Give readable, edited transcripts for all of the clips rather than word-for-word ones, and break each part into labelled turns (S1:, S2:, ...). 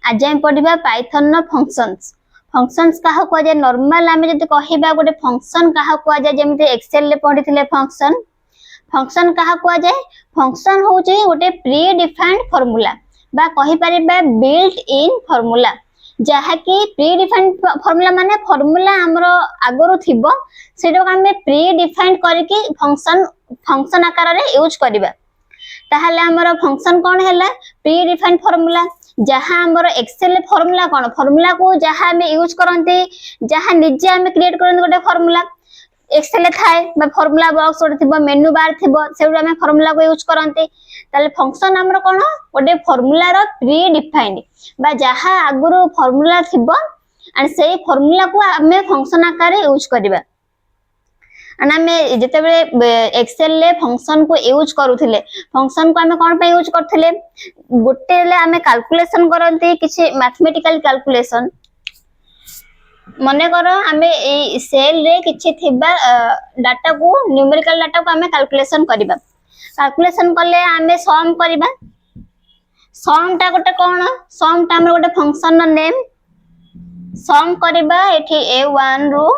S1: आज हम पढ़िबा Python no functions. Functions कहा को जे नॉर्मल आमे जति कहिबा गोटे फंक्शन कहा को जे जेमिति एक्सेल ले पढ़िथिले फंक्शन। फंक्शन कहा को जे फंक्शन होची गोटे प्री डिफाइंड फार्मूला बा कहि परिबा बिल्ट इन फार्मूला, जहा कि प्री डिफाइंड फार्मूला माने फार्मूला हमरो आगरो थिबो सेटा हमें प्री डिफाइंड करके फंक्शन आकार रे यूज करबा। ताहले हमरो फंक्शन कोन हैला प्री डिफाइंड फार्मूला, जहां हमरो एक्सेल फार्मूला कोन फार्मूला को जहां हमें यूज करंती जहां निजे हमें क्रिएट करन गोटे फार्मूला एक्सेल थाए बा फार्मूला बॉक्स गोटे थिबो मेनू बार थिबो सेउडा हमें फार्मूला को यूज करंती। ताले फंक्शन हमरो कोन गोटे फार्मूला रो प्री डिफाइंड बा जहां आगरो फार्मूला थिबो एंड सेही फार्मूला को हमें फंक्शन आकार रे यूज करबा। जते एक्सेल ले फंक्शन को यूज करूथिले फंक्शन को हमें कोन पे यूज करथिले गोटे ले हमें कैलकुलेशन करंती किछि मैथमेटिकल कैलकुलेशन। मने करो हमें ए सेल रे किछि थिबा डाटा को न्यूमेरिकल डाटा को हमें कैलकुलेशन करबा। कैलकुलेशन करले हमें सम करबा। सम टा गोटे कोन सम टा हमर गोटे फंक्शन नो नेम सम करबा एठी a1 रो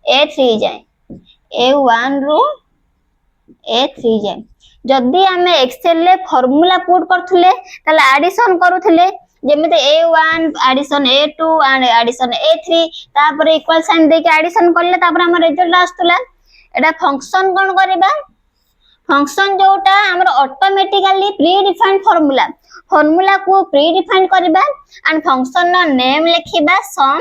S1: a3 जाए a1 रो a3 जाए। जदी हमें एक्सेल ले फार्मूला पुट करथुले तले एडिशन करूथुले जेमिते a1 addition a2 and addition a3 तापर इक्वल साइन दे के एडिशन करले तापर हमर रिजल्ट आस्तुला। एटा फंक्शन कोन करबा फंक्शन जोटा हमर ऑटोमेटिकली प्री डिफाइंड फार्मूला को प्री डिफाइंड करबा एंड फंक्शन नो नेम लिखिबा सम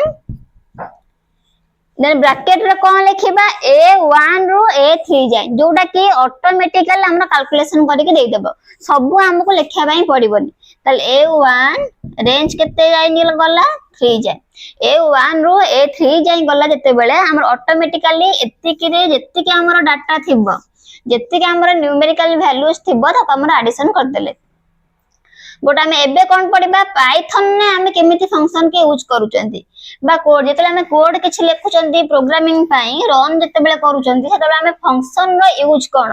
S1: देन ब्रैकेट रे कोन लिखिबा a1 रो a3 जाय जोटा कि ऑटोमेटिकली हमरा कैलकुलेशन करके दे देबो सब हमको लिखिया बाई पड़िबोनी। तले a1 रेंज केते जाय निल गला 3 जाय a1 रो a3 जाय गला जते बेले हमर ऑटोमेटिकली एत्तिकी रे जेत्तिकी हमर डाटा थिबो जेत्तिकी हमर न्यूमेरिकल वैल्यूज थिबो त हमर एडिशन कर देले। बट हमें एबे कोन पड़िबा पाइथन ने हमें केमिति फंक्शन के यूज करूचंती बा कोड जेतले हमें कोड किछि लेखुचंती प्रोग्रामिंग पई रन जते बेले करूचंती सेतले हमें फंक्शन रो यूज कोन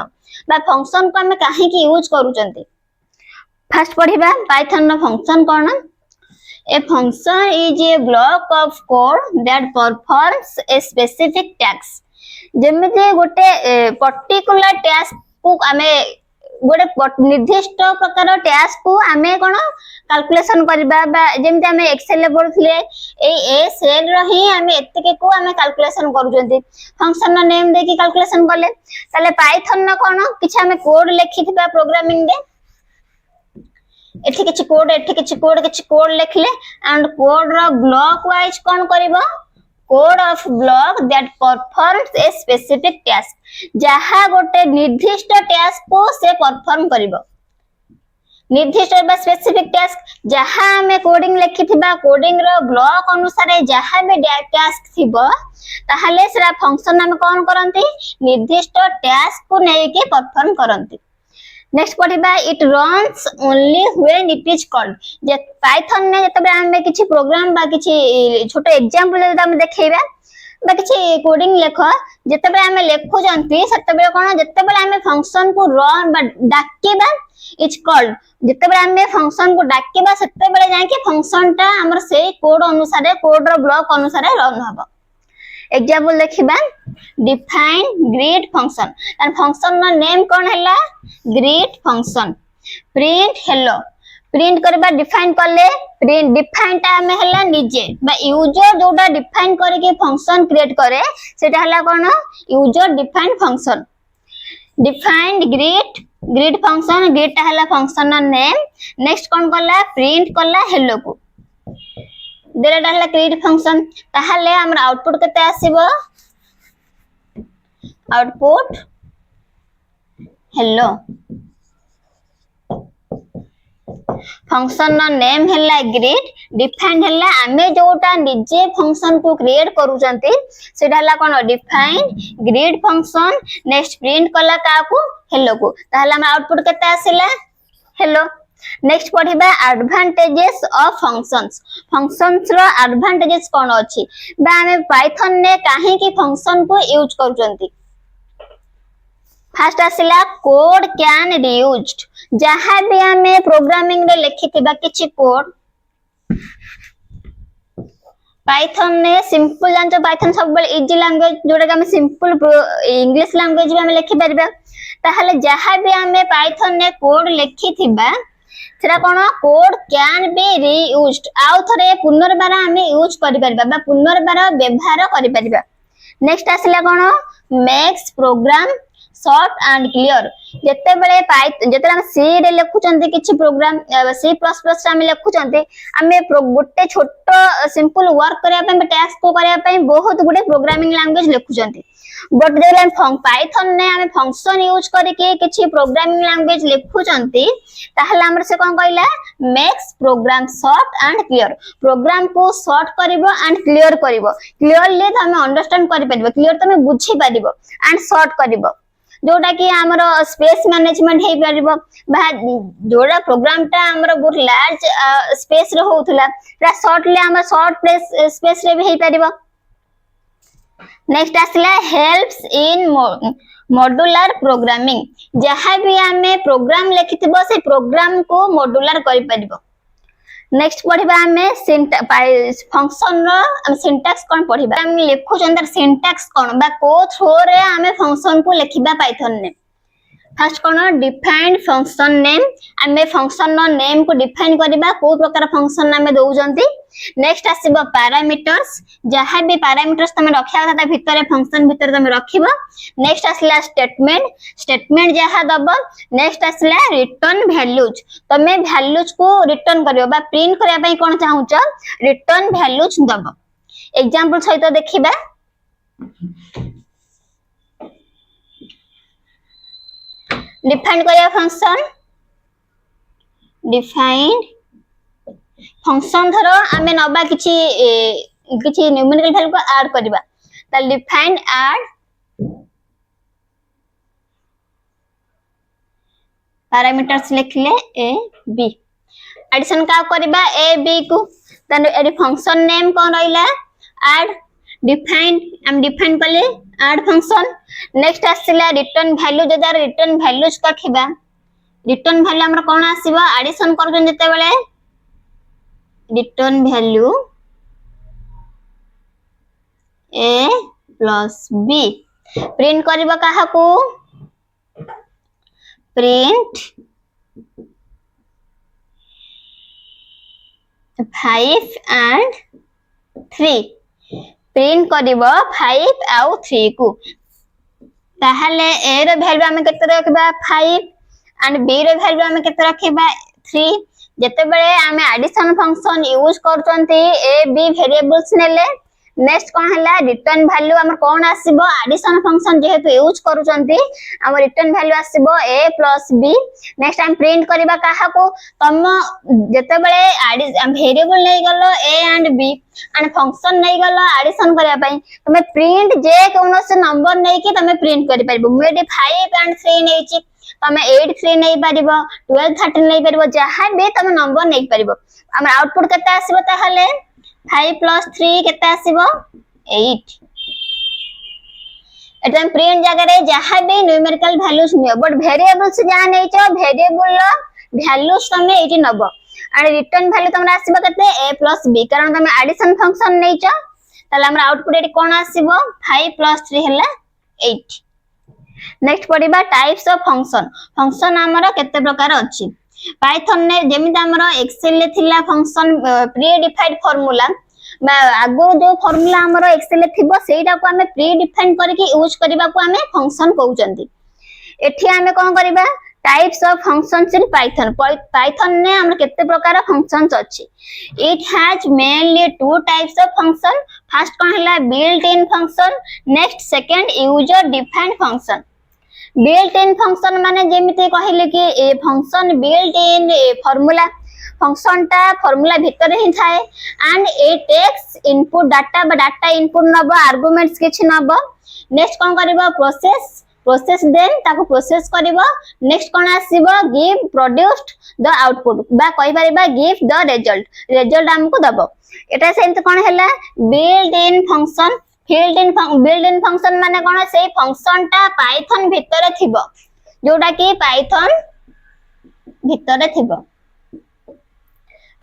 S1: बा फंक्शन को हमें काहे की यूज करूचंती। फर्स्ट पढ़िबा पाइथन नो फंक्शन कोन। A function is a block of code that performs a specific task. जेमिति गोटे पर्टिकुलर टास्क को हमें गोटे निर्दिष्ट प्रकार टास्क को हमें कोन कैलकुलेशन करबा बा जेमते हमें एक्सेल ले पढुथले ए सेल रही हमें एत्ते को हमें कैलकुलेशन करूचंती फंक्शन नो नेम दे के कैलकुलेशन करले। तले पाइथन न कोन किछ हमें कोड लिखिथिबा प्रोग्रामिंग दे एठी किछ कोड लिखले एंड कोड रो ब्लॉक वाइज कोन करबो code of block that performs a specific task जहा गोटे निर्दिष्ट टास्क को से परफॉर्म करबो। निर्दिष्ट बा स्पेसिफिक टास्क जहा हमें कोडिंग लिखिथिबा कोडिंग रो ब्लॉक अनुसार जहा भी टास्क थिबो ताहले सेरा फंक्शन हम कोन करंती निर्दिष्ट टास्क को नै के परफॉर्म करंती। नेक्स्ट पढ़िबा it runs only when it is called. जे पाइथन ने जतबे हमें किछि प्रोग्राम बा किछि छोटो एग्जांपल जदि हम देखैबा बा किछि कोडिंग लेखो जतबे हमें लेखु जंती सेतबे कोन जतबे हमें फंक्शन को रन बा डाकेबा इज कॉल्ड जतबे हमें फंक्शन को डाकेबा सेतबे जाय के फंक्शन टा हमर से कोड अनुसार कोड रो ब्लॉक अनुसार रन हबो। एग्जांपल देखिबा define greet function and function नो नेम कोन हैला greet function. Print hello print करबा डिफाइन करले प्रिंट डिफाइन टा हमें हैला निजे बा यूजर जोटा डिफाइन करे के फंक्शन क्रिएट करे सेटा हैला कोन user define function. Defined greet function greet टा हैला फंक्शन नो नेम। नेक्स्ट कोन करला प्रिंट करला हेलो को देला हैला ग्रीट फंक्शन ताहले हमर आउटपुट केते आसीबो आउटपुट हेलो। फंक्शन नो नेम हैला ग्रीट डिफाइंड हैला हमें जोटा निजे फंक्शन को क्रिएट करूचंती सेटा हैला कोन define greet function. Next print कला का को हेलो को ताहले हम आउटपुट केते आसीला हेलो। नेक्स्ट पढ़िबा एडवांटेजेस ऑफ फंक्शंस। फंक्शंस रो एडवांटेजेस कोन अछि बा हमें पाइथन ने काहे की फंक्शन को यूज करूचंती। फास्ट आसिला कोड कैन रीयूज्ड जहां भी हमें प्रोग्रामिंग रे लिखिथिबा किछि कोड पाइथन ने सिंपल जानते पाइथन सब इजी लैंग्वेज जोटा हम सिंपल इंग्लिश लैंग्वेज में हम लिखि परबा ताहले जहां भी हमें पाइथन ने कोड लिखिथिबा सेटा कोन कोड कैन बी रीयूज्ड आउ थरे पुनर्बार हम यूज करि परबा बा पुनर्बार व्यवहार करि परबा नेक्स्ट आसिला कोन makes program short and clear जते बेले पाइथन जते हम सी रे लिखुचंती किछि प्रोग्राम सी प्लस प्लस रे हम लिखुचंती हमें गोटे छोटो सिंपल वर्क करिया पे टास्क को करिया पे बहुत गुडे प्रोग्रामिंग लैंग्वेज लिखुचंती बट जे पाइथन ने हम फंक्शन यूज करके किछि प्रोग्रामिंग लैंग्वेज लिखुचंती ताहले हमर से कोन कहला makes program short and clear program को शॉर्ट करिवो एंड क्लियर करिवो क्लियरली त हम अंडरस्टैंड करि परिबो क्लियर त हम बुझी परिबो एंड शॉर्ट करिवो जोटा कि हमर स्पेस मैनेजमेंट हे परिबो जोड़ा प्रोग्राम टा हमर बहुत लार्ज स्पेस रे होउथला रा शॉर्टली हम शॉर्ट स्पेस रे भी हे परिबो नेक्स्ट आसला हेल्प्स इन मॉड्यूलर प्रोग्रामिंग जहां भी हमें प्रोग्राम लिखिथिबो से प्रोग्राम को मॉड्यूलर करि परिबो नेक्स्ट पढ़िबा हमें फंक्शन रो हम सिंटैक्स कोन पढ़िबा हम लिखु चंदर सिंटैक्स कोन बा को थ्रो रे हमें फंक्शन को लिखिबा पाइथन ने फर्स्ट कोन डिफाइंड फंक्शन नेम हमें फंक्शन नो नेम को डिफाइन करबा को प्रकार फंक्शन नाम दउ जंती नेक्स्ट आसीबो पैरामीटर्स जहां भी पैरामीटर्स तमे रखिया था भीतर फंक्शन भीतर तमे रखिबो नेक्स्ट आसला स्टेटमेंट जहां दबो नेक्स्ट आसला रिटर्न वैल्यूज तमे वैल्यूज को रिटर्न करियो बा प्रिंट करिया पई कोन चाहूचो रिटर्न वैल्यूज दबो एग्जांपल सहित देखिबा डिफाइन करिया डिफाइंड फंक्शन धरो आमे नबा किछि न्यूमेरिकल वैल्यू को ऐड करबा त डिफाइंड ऐड पैरामीटर्स लिखले ए बी एडिशन का करबा ए बी को तन एडी फंक्शन नेम कोन रहिला ऐड डिफाइंड हम डिफाइन करले ऐड फंक्शन नेक्स्ट आसिला रिटर्न वैल्यू जदा रिटर्न वैल्यूज कखिबा रिटर्न वैल्यू हमर कोन आसीबा एडिशन करजन जते बेले return value a plus b print करबा काहा को प्रिंट 5 and 3 प्रिंट करबा 5 आउ 3 को ताहले a रो वैल्यू हम केते रखबा 5 एंड b रो वैल्यू हम केते रखबा 3 जते बेले हम एडिशन फंक्शन यूज करचंती a b वेरिएबल्स नेले नेक्स्ट कोन हला रिटर्न वैल्यू हमर कोन आसीबो एडिशन फंक्शन जेहेतु यूज करूचंती हमर रिटर्न वैल्यू आसीबो a plus b नेक्स्ट हम प्रिंट करबा काहा को तम जते बेले वेरिएबल नै गलो a and b and function नै गलो एडिशन करबा पई तमे प्रिंट जे कोनो से नंबर नै कि तमे प्रिंट करि परबो मेडी 5 and 3 नै छि तमे 8 3 नै परिबो 12 13 नै परिबो जहां बे तमे नंबर नै परिबो हमर आउटपुट केते आसीबो ताहले 5 plus 3 केते आसीबो 8 एटम प्रिंट जगह रे जहां बे न्यूमेरिकल वैल्यूज नियो बट वेरिएबल्स जहां नै छ वेरिएबल रो वैल्यूज तमे एटी नबो एंड रिटर्न वैल्यू तमरा आसीबो केते a plus b कारण तमे एडिशन फंक्शन नै छ ताले हमर आउटपुट एटी कोन आसीबो 5 plus 3 हला 8 नेक्स्ट पढ़िबा टाइप्स ऑफ फंक्शन फंक्शन हमर केते प्रकार अछि पाइथन ने जेमिति हमर एक्सेल ले थिला फंक्शन प्री डिफाइंड फार्मूला आगो जो फार्मूला हमर एक्सेल ले थिबो सेटा को हमें प्री डिफाइन करके यूज करबा को हमें फंक्शन कहउचंती एठी हमें कोन करबा types of functions in Python ने हमर केते प्रकार फंक्शंस अछि it has mainly two types of function first कोन हला built in function next second user defined function built in function माने जेमिति कहिले कि a function built in formula function टा फार्मूला भीतर ही थाए and it takes input data बा डाटा इनपुट नबो आर्गुमेंट्स किछि नबो नेक्स्ट कोन करबो प्रोसेस देन ताको प्रोसेस करबो नेक्स्ट कोन आसीबो गिव प्रोड्यूस्ड द आउटपुट बा कहि परिबा गिव द रिजल्ट हमको दबो एटा सेंत कोन हैला built in function built in function माने कोन से फंक्शन टा पाइथन भितर थिबो जोटा कि पाइथन भितर थिबो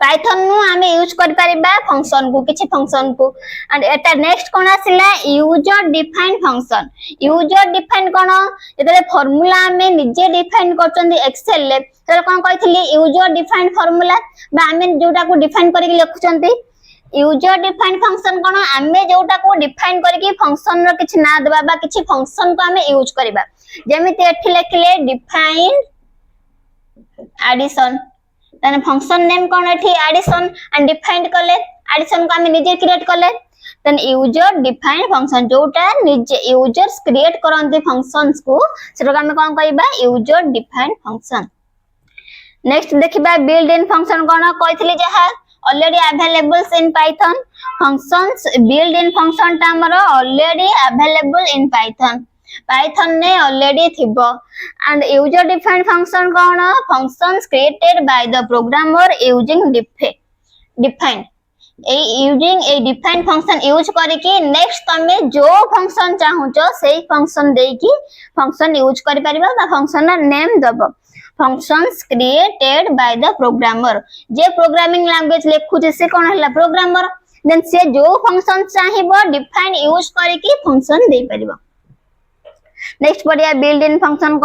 S1: पाइथन नु आमे यूज कर परिबा फंक्शन को किछि फंक्शन को एंड एटा नेक्स्ट कोन आसिला user defined function user defined कोन जेतले फार्मूला आमे निजे डिफाइन करचंदी एक्सेल ले त कोन कहितली यूजर डिफाइंड फार्मूला बा आमे जोटा को डिफाइन करिक लिखुचंती यूजर डिफाइंड फंक्शन कोन आमे जोटा को डिफाइन करिक फंक्शन रो किछि ना देबा बा किछि फंक्शन को आमे यूज करबा जेमिति एठी लेखले डिफाइन एडिशन तने फंक्शन नेम कोन एठी एडिशन एंड डिफाइंड करले एडिशन को हम निजे क्रिएट करले देन यूजर डिफाइंड फंक्शन जोटा निजे यूजर्स क्रिएट करंती फंक्शंस को सेटा हम कोन कहबा यूजर डिफाइंड फंक्शन नेक्स्ट देखिबा बिल्ट इन फंक्शन कोन कहितली जहा already available in Python functions built in function ता हमर ऑलरेडी अवेलेबल इन पाइथन ने ऑलरेडी थिबो and user defined function कोन functions created by the programmer using define using a defined function use करके next तमे जो फंक्शन चाहूचो सेही function देकी function use करि परिबा बा फंक्शन ना नेम दबो functions created by the programmer जे प्रोग्रामिंग लैंग्वेज लेखुचे से कोन हला प्रोग्रामर देन से जो फंक्शन चाहिबो डिफाइन यूज करके फंक्शन दे परिबो नेक्स्ट बढ़िया बिल्ट इन फंक्शन